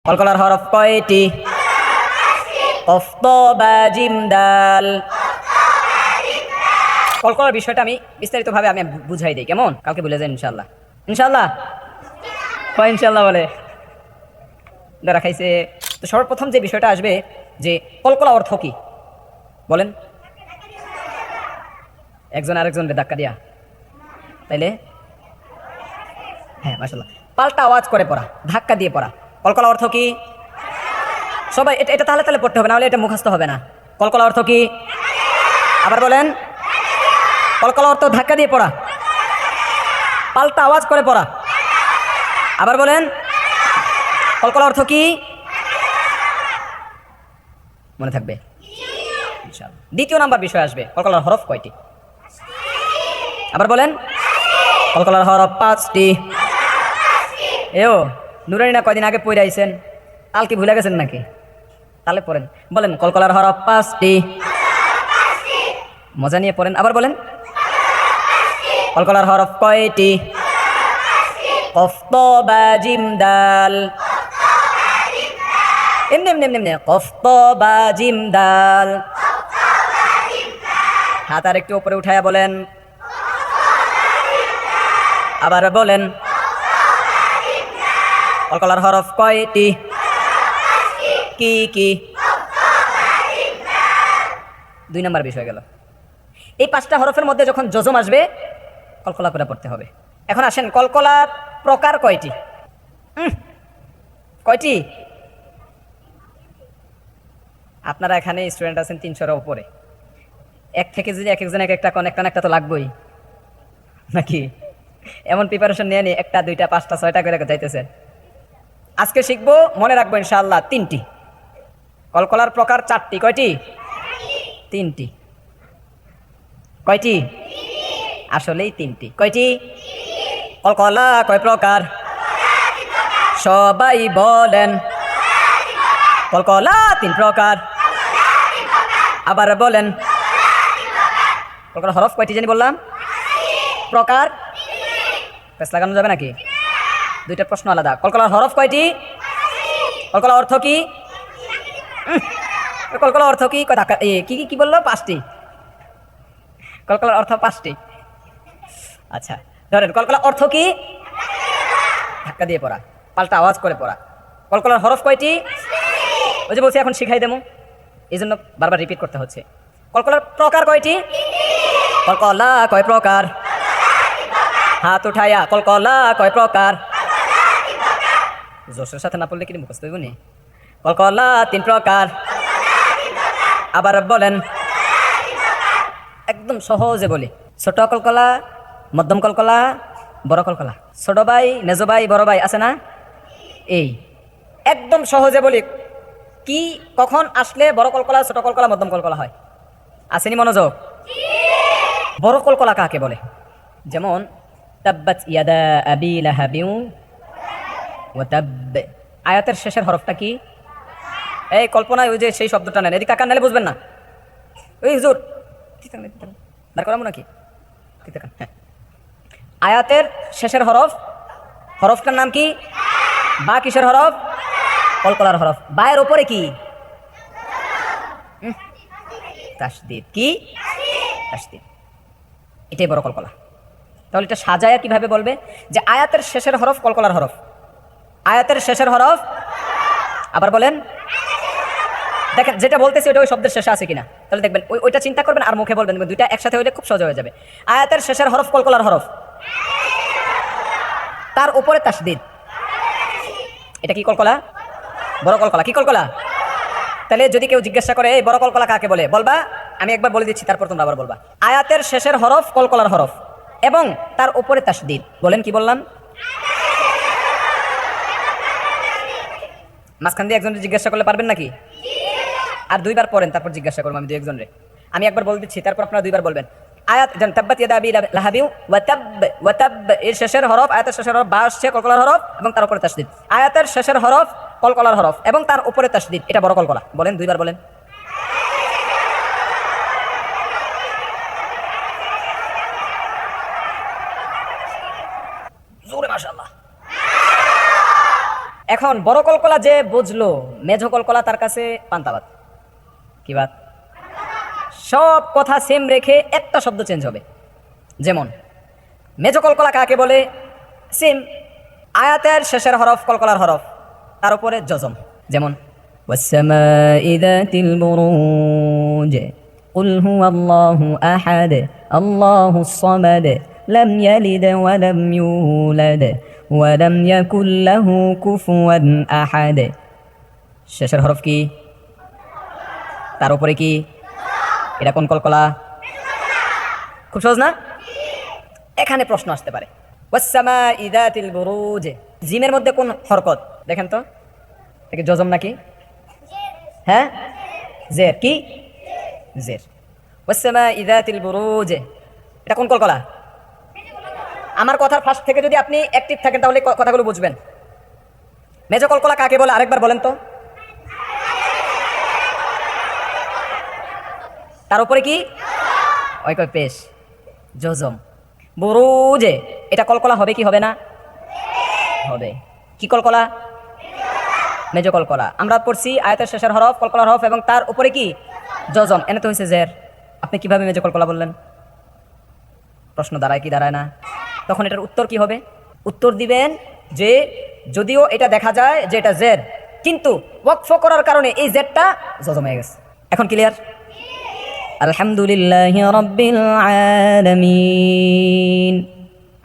কলকলার হরফ কয়টি? কফ তো বা জিম দাল। কলকলার বিষয়টা আমি বিস্তারিতভাবে আমি বুঝাই দিই, কেমন? কালকে ভুলে যান ইনশাল্লাহ। ইনশাল্লাহ কয় ইনশাল্লাহ বলে ধরা খাইছে। তো সর্বপ্রথম যে বিষয়টা আসবে যে কলকলা অর্থ কি বলেন? একজন আরেকজনকে ধাক্কা দিয়া, তাইলে হ্যাঁ মাশাআল্লাহ, পাল্টা আওয়াজ করে পড়া, ধাক্কা দিয়ে পড়া। কলকলা অর্থ কি? সবাই এটা এটা তাহলে তাহলে পড়তে হবে, না হলে এটা মুখস্থ হবে না। কলকলা অর্থ কি? আবার বলেন। কলকলা অর্থ ধাক্কা দিয়ে পড়া, পাল্টা আওয়াজ করে পড়া। আবার বলেন। কলকলা অর্থ কি? মনে থাকবে ইনশাআল্লাহ। দ্বিতীয় নাম্বার বিষয় আসবে কলকলার হরফ কয়টি? আবার বলেন। কলকলার হরফ 5টি। এও নুরানি না কয়দিন আগে পড়ে আইছেন, কাল কি ভুলে গেছেন নাকি? তাহলে পড়েন, বলেন কলকলার হরফ 5টি। মজা নিয়ে পড়েন, আবার বলেন। কলকলার হরফ কয়টি? কফ তো বা জিম দাল। এমনি এমনি এমনি এমনি, কফ তো বা জিম দাল। হাত আর একটু উপরে উঠায়া বলেন, আবার বলেন। কলকলার হরফ কয়টি? কি কি? 2 নম্বর বিষয় গেল। এই 5টা হরফের মধ্যে যখন যজম আসবে কলকলা করে পড়তে হবে। এখন আসেন, কলকলার প্রকার কয়টি? কয়টি? আপনারা এখানে স্টুডেন্ট আছেন 300-এর উপরে, এক থেকে যদি এক একজন এক একটা কোন একটা না একটা তো লাগবেই নাকি? এমন প্রিপারেশন নিয়ে নি 1টা 2টা 5টা 6টা করে যাইতেছে। আজকে শিখবো, মনে রাখবো ইনশাআল্লাহ 3টি। কলকলার প্রকার 4টি। কয়টি? 3টি। কয়টি? আসলেই 3টি। কয়টি? কলকলা কয় প্রকার? সবাই বলেন। কলকলা 3 প্রকার। আবার বলেন। কলকলার হরফ কয়টি জানি বললাম? প্রকার পেছ লাগানো যাবে নাকি? 2টা প্রশ্ন আলাদা। কলকলার হরফ কয়টি? কলকলা অর্থ কি? কলকলা অর্থ কি? কি কি বললো? 5টি। কলকলার অর্থ 5টি। আচ্ছা ধরেন, কলকলা অর্থ কি? ধাক্কা দিয়ে পড়া, পাল্টা আওয়াজ করে পড়া। কলকলার হরফ কয়টি? ওই যে বলছি এখন শিখাই দেবো, এই জন্য বারবার রিপিট করতে হচ্ছে। কলকলার প্রকার কয়টি? কলকলা কয় প্রকার? হাত উঠাইয়া কলকলা কয় প্রকার? জোশের সাথে না পড়লে কি মুখস্থ হইব নি? কলকলা 3 প্রকার। আবার বলেন। একদম সহজে বলি, ছোট কলকলা, মধ্যম কলকলা, বড় কলকলা। ছোট ভাই, মেজো ভাই, বড় ভাই আছে না? এই একদম সহজে বলি, কি কখন আসলে বড় কলকলা, ছোট কলকলা, মধ্যম কলকলা হয়? আসেনি মনোযোগ? বড় কলকলা কাকে বলে? যেমন তাব্বাত ইয়াদা আবি লাহাবিউ ওয়া তাব্ব। আয়াতের শেষের হরফটা কি? এই কল্পনায় ওই যে সেই শব্দটা নেন, এদিকে কাকা নালে বুঝবেন না। ওই হুজুর বার করাবো নাকি? হ্যাঁ, আয়াতের শেষের হরফ, হরফটার নাম কি? বা কিসের হরফ? কলকলার হরফ। বায়ের ওপরে কি? তাসদীদ। কি? তাসদীদ। এটাই বড় কলকলা। তাহলে এটা সাজায়া কিভাবে বলবে যে আয়াতের শেষের হরফ কলকলার হরফ, আয়াতের শেষের হরফ। আবার বলেন। দেখেন যেটা বলতেছি ওটা ওই শব্দের শেষে আছে কিনা, তাহলে দেখবেন ওইটা চিন্তা করবেন আর মুখে বলবেন, 2টা একসাথে হইলে খুব সহজ হয়ে যাবে। আয়াতের শেষের হরফ কলকলার হরফ, তার উপরে তাসদীদ। এটা কি কলকলা? বড় কলকলা। কি কলকলা? তাহলে যদি কেউ জিজ্ঞাসা করে এই বড় কলকলা কাকে বলে, বলবা, আমি একবার বলে দিচ্ছি তারপর তোমরা আবার বলবা। আয়াতের শেষের হরফ কলকলার হরফ এবং তার উপরে তাসদীদ। বলেন কি বললাম? মাঝখান দিয়ে একজনকে জিজ্ঞাসা করলে পারবেন নাকি? আর 2বার পড়েন, তারপর জিজ্ঞাসা করবো আমি 2-1 রে। আমি একবার বলে দিচ্ছি, তারপর আপনারা 2বার বলবেন। আয়াত যেন তাব্বাত ইয়াদা আবি লাহাবিউ ওয়া তাব্ব, ওয়া তাব্ব এর শেষের হরফ, আয়াতের শেষের হরফ বা হচ্ছে কলকলার হরফ এবং তার উপরে তাসদীদ। আয়াতের শেষের হরফ কলকলার হরফ এবং তার উপরে তাসদীদ, এটা বড় কলকলা। বলেন, 2বার বলেন। জোরে মাশাআল্লাহ। এখন বড় কলকলা যে বুঝলো, মেঝো কলকলা তার কাছে পান্তাবাদ। কি বাত? সব কথা সেম রেখে একটা শব্দ চেঞ্জ হবে। যেমন মেঝো কলকলা কাকে বলে? সেম আয়াতের শেষের হরফ কলকলার হরফ, তার উপরে জজম। যেমন ওয়াসসামাই যাতিল বুরুজ কুল হুয়াল্লাহু আহাদ আল্লাহুস সামাদ লাম ইয়ালিদ ওয়া লাম ইউলাদ ওয়া লাম ইয়াকুল লাহু কুফুয়ান আহাদ। শেষের হরফ কি? তার উপরে কি? এটা কোন কলকলা? খুব সহজ না? এখানে প্রশ্ন আসতে পারে, ওয়াসসামাই যাতিল বুরুজ, জিমের মধ্যে কোন হরকত? দেখেন তো, এটা জজম নাকি? হ্যাঁ, জের। কি? জের। ওয়াসসামাই যাতিল বুরুজ, এটা কোন কলকলা? আমার কথার ফার্স্ট থেকে যদি আপনি অ্যাক্টিভ থাকেন তাহলে কথাগুলো বুঝবেন। মেজো কলকলা কাকে বলে আরেকবার বলেন তো? তার উপরে কি? ওই কয় পেশ, জজম। বুরুজে, এটা কলকলা হবে কি হবে না? হবে। কি কলকলা? মেজো কলকলা। আমরা পড়ছি আয়াতের শেষের হরফ কলকলার হরফ এবং তার উপরে কি? জজম। এনে তো হয়েছে জের। আপনি কিভাবে মেজো কলকলা বললেন? প্রশ্ন দাঁড়ায় কি দাঁড়ায় না? তখন এটার উত্তর কি হবে? উত্তর দিবেন যে যদিও এটা দেখা যায় যে এটা জের, কিন্তু ওয়াকফ করার কারণে এই জেরটা জজম হয়ে গেছে। এখন ক্লিয়ার? আলহামদুলিল্লাহি রাব্বিল আলামিন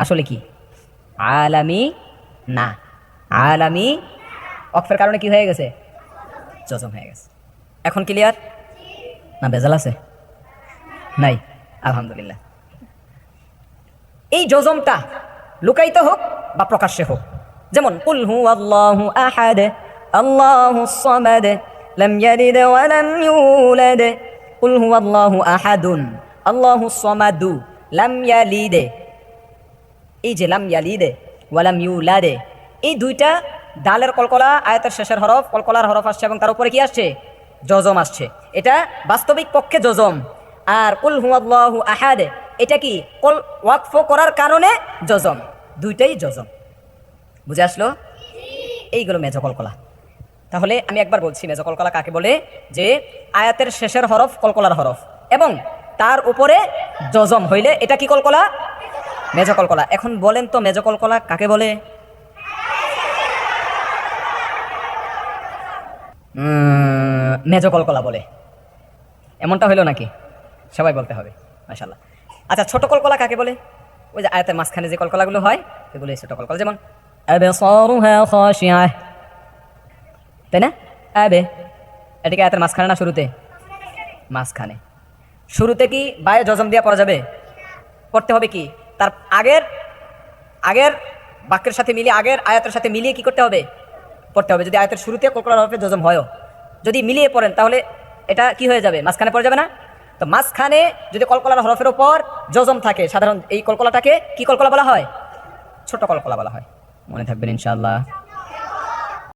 আসলে কি? আলামি না, আলামি ওয়াকফের কারণে কি হয়ে গেছে? জজম হয়ে গেছে। এখন ক্লিয়ার না ভেজাল আছে? নাই, আলহামদুলিল্লাহ। এই জজমটা লুকাইতে হোক বা প্রকাশ্যে হোক, যেমন কুল হুয়াল্লাহু আহাদ আল্লাহুস সামাদ লাম ইয়ালিদ ওয়া লাম ইউলাদ, কুল হুয়াল্লাহু আহাদুন আল্লাহুস সামাদু লাম ইয়ালিদ। এই যে লাম ইয়ালিদ ওয়া লাম ইউলাদ, এই দুইটা দালের কলকলা, আয়াতের শেষের হরফ কলকলার হরফ আসছে এবং তার উপরে কি আসছে? জজম আসছে। এটা বাস্তবিক পক্ষে জজম। আর কুল হুয়াল্লাহু আহাদ, এটা কি ওয়াকফ করার কারণে জজম। দুইটাই জজম। বুঝে আসলো? এইগুলো মেজো কলকলা। তাহলে আমি একবার বলছি মেজো কলকলা কাকে বলে? যে আয়াতের শেষের হরফ কলকলার হরফ এবং তার উপরে জজম হইলে এটা কি কলকলা? মেজো কলকলা। এখন বলেন তো মেজো কলকলা কাকে বলে? মেজো কলকলা বলে। এমনটা হইল নাকি? সবাই বলতে হবে মাশাআল্লাহ। আচ্ছা, ছোট কলকলা কাকে বলে? ওই যে আয়াতের মাঝখানে যে কলকলাগুলো হয় এগুলো ছোট কলকলা। যেমন আবসারুহা খাশিআহ, তাই না? আবে, এটাকে আয়াতের মাঝখানে না শুরুতে? মাঝখানে। শুরুতে কি বায়ে জজম দিয়া পড়া যাবে? পড়তে হবে কি? তার আগের বাক্যের সাথে মিলিয়ে, আগের আয়াতের সাথে মিলিয়ে কি করতে হবে? পড়তে হবে। যদি আয়াতের শুরুতে কলকলার হরফে জজম হয়ও, যদি মিলিয়ে পড়েন তাহলে এটা কি হয়ে যাবে? মাঝখানে পড়ে যাবে না? তো মাঝখানে যদি কলকলার হরফের উপর জজম থাকে, সাধারণ এই কলকলাটাকে কি কলকলা বলা হয়? ছোট কলকলা বলা হয়। মনে থাকবেন ইনশাআল্লাহ।